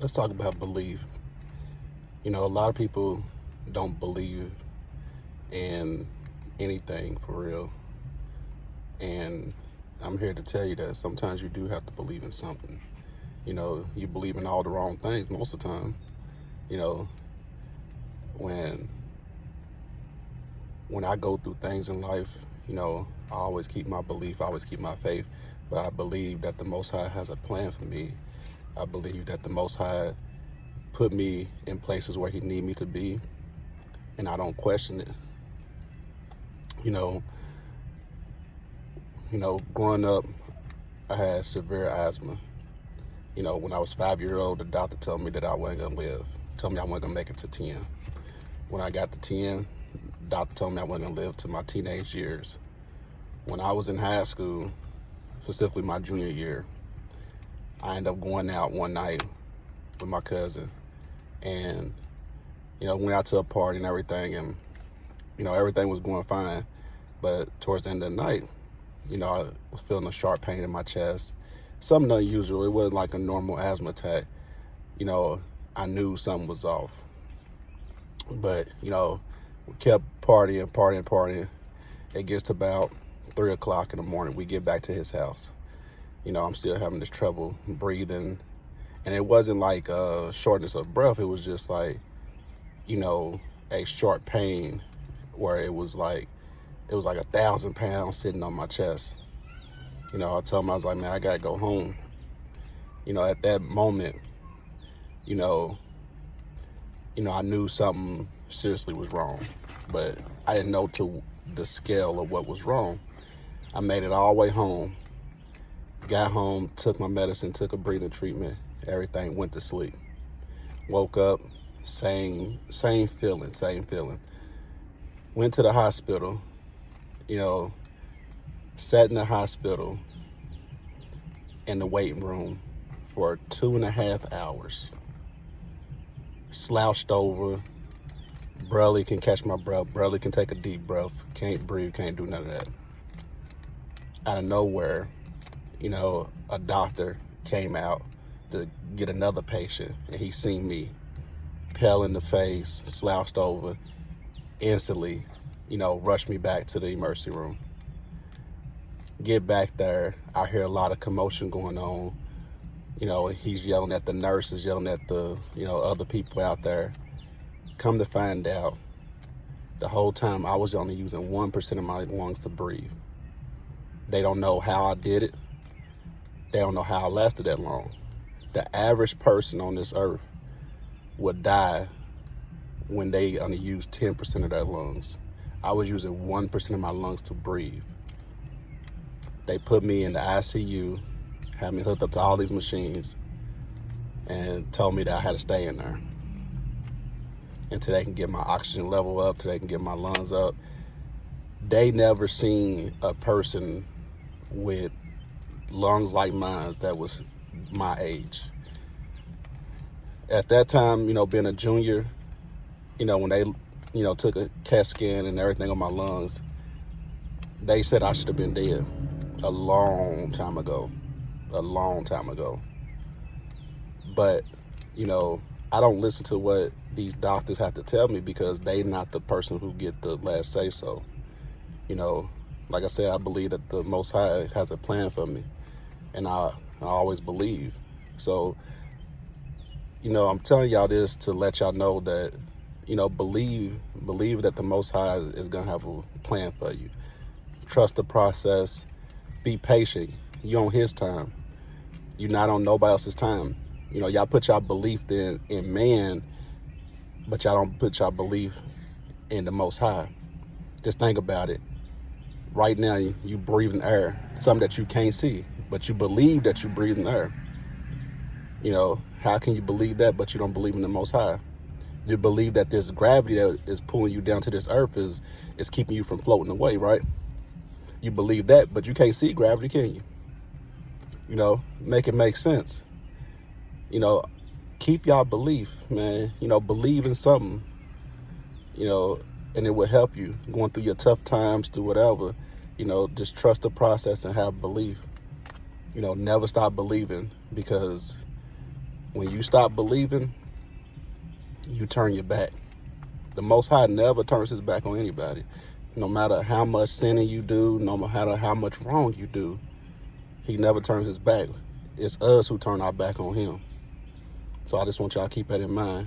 Let's talk about belief. A lot of people don't believe in anything for real. And I'm here to tell you that sometimes you do have to believe in something. You believe in all the wrong things most of the time. You know, when when I go through things in life, I always keep my belief, I always keep my faith. But I believe that the Most High has a plan for me. I believe that the Most High put me in places where He need me to be, and I don't question it. You know, growing up, I had severe asthma. When I was 5 years old, the doctor told me that I wasn't gonna live. Told me I wasn't gonna make it to 10. When I got to 10, the doctor told me I wasn't gonna live to my teenage years. When I was in high school, specifically my junior year, I ended up going out one night with my cousin, and went out to a party and everything, and everything was going fine. But towards the end of the night, I was feeling a sharp pain in my chest, something unusual. It wasn't like a normal asthma attack. I knew something was off. But we kept partying. It gets to about 3 o'clock in the morning. We get back to his house. I'm still having this trouble breathing, and it wasn't like shortness of breath. It was just like a short pain where it was like 1,000 pounds sitting on my chest. I told him, I was like, man, I gotta go home. At that moment, you know, I knew something seriously was wrong, but I didn't know to the scale of what was wrong. I made it all the way home. Got home, took my medicine, took a breathing treatment. Everything, went to sleep. Woke up, same feeling. Went to the hospital. Sat in the hospital in the waiting room for 2.5 hours. Slouched over, barely can catch my breath, barely can take a deep breath, can't breathe, can't do none of that. Out of nowhere, a doctor came out to get another patient, and he seen me, pale in the face, slouched over, instantly, rushed me back to the emergency room. Get back there, I hear a lot of commotion going on. He's yelling at the nurses, yelling at the, other people out there. Come to find out, the whole time I was only using 1% of my lungs to breathe. They don't know how I did it. They don't know how I lasted that long. The average person on this earth would die when they only use 10% of their lungs. I was using 1% of my lungs to breathe. They put me in the ICU, had me hooked up to all these machines, and told me that I had to stay in there until they can get my oxygen level up, till they can get my lungs up. They never seen a person with lungs like mine that was my age. At that time, being a junior, when they, took a CAT scan and everything on my lungs, they said I should have been dead a long time ago. But, I don't listen to what these doctors have to tell me, because they not the person who get the last say so. Like I said, I believe that the Most High has a plan for me, and I always believe. So, I'm telling y'all this to let y'all know that, believe that the Most High is gonna have a plan for you. Trust the process. Be patient. You on His time. You're not on nobody else's time. Y'all put y'all belief in man, but y'all don't put y'all belief in the Most High. Just think about it. Right now, you breathing air, something that you can't see, but you believe that you breathing air. How can you believe that, but you don't believe in the Most High? You believe that this gravity that is pulling you down to this earth is keeping you from floating away, right? You believe that, but you can't see gravity, can you? Make it make sense. Keep y'all belief, man. Believe in something, and it will help you going through your tough times, through whatever. Just trust the process and have belief. Never stop believing, because When you stop believing, you turn your back. The Most High never turns his back on anybody. No matter how much sinning you do, no matter how much wrong you do, he never turns his back. It's us who turn our back on him. So I just want y'all to keep that in mind.